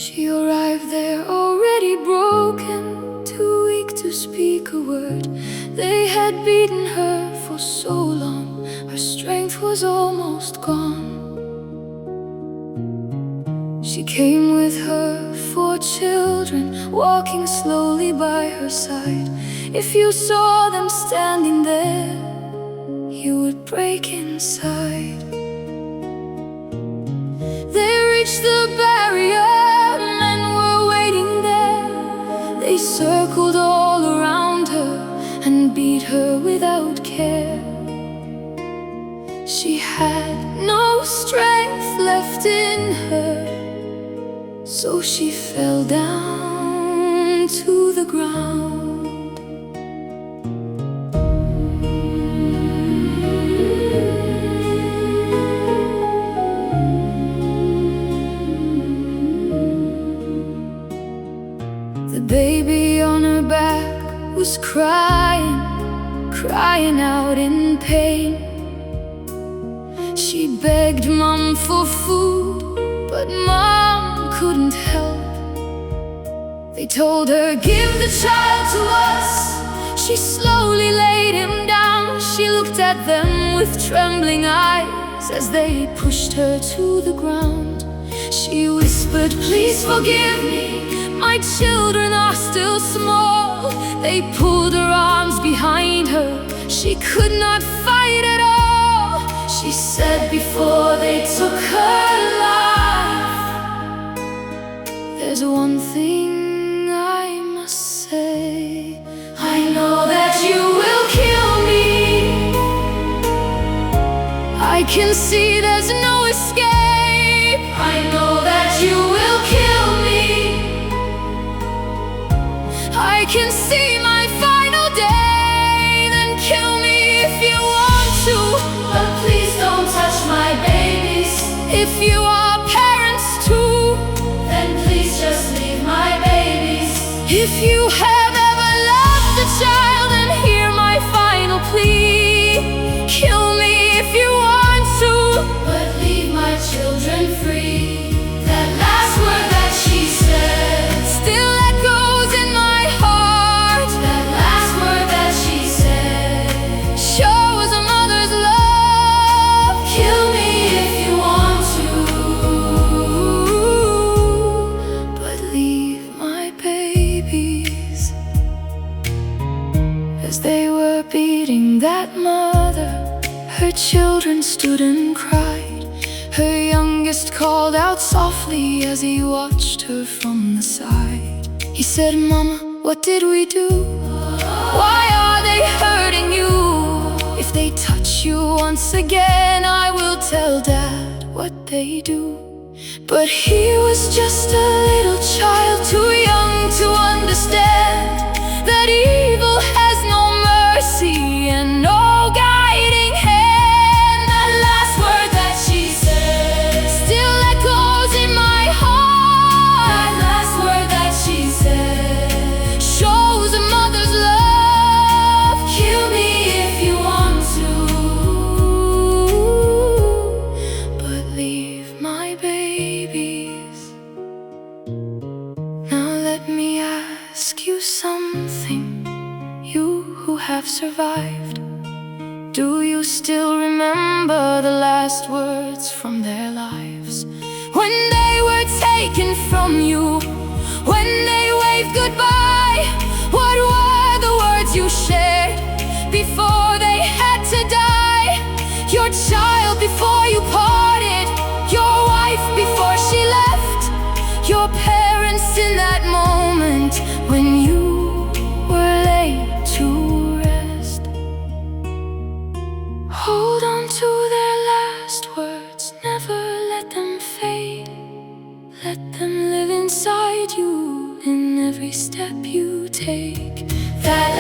She arrived there already broken, too weak to speak a word. They had beaten her for so long, her strength was almost gone. She came with her 4 children, walking slowly by her side. If you saw them standing there, you would break inside. They reached the barrier, men were waiting there. They circled all around her and beat her without care. She had no strength left in her, so she fell down to the ground. The baby on her back was crying, crying out in pain. She begged Mom for food, but Mom couldn't help. They told her, "Give the child to us." She slowly laid him down. She looked at them with trembling eyes as they pushed her to the ground. She whispered, "Please forgive me, my children are still small." They pulled her arms behind her. She could not fight at all. She said before they took her life, "There's one thing I must say. I know that you will kill me. I can see there's no escape. I know that you will kill me. I can see my final day. Then kill me if you want to, but please don't touch my babies. If you are parents too, then please just leave my babies. If you have ever loved a child, then hear my final plea. Kill me if you want to, but leave my children free." That last word that she said still echoes in my heart. That last word that she said shows a mother's love. Kill me if you want to, but leave my babies. As they were beating that mother, her children stood and cried. Her youngest called out softly as he watched her from the side. He said, "Mama, what did we do? Why are they hurting you? If they touch you once again, I will tell Dad what they do." But he was just a little child, too young to understand that evil has no mercy and no guiding hand. That last word that she said still echoes in my heart. That last word that she said shows a mother's love. Kill me if you want to, but leave my babies. Now let me ask you something, you who have survived. Do you still remember the last words from their lives? When they were taken from you, when they waved goodbye, what were the words you shared before they had to die? Your child before you parted, your wife before she left, your parents in that moment when you were laid to rest. Hold on to their last words, never let them fade. Let them live inside you in every step you take. That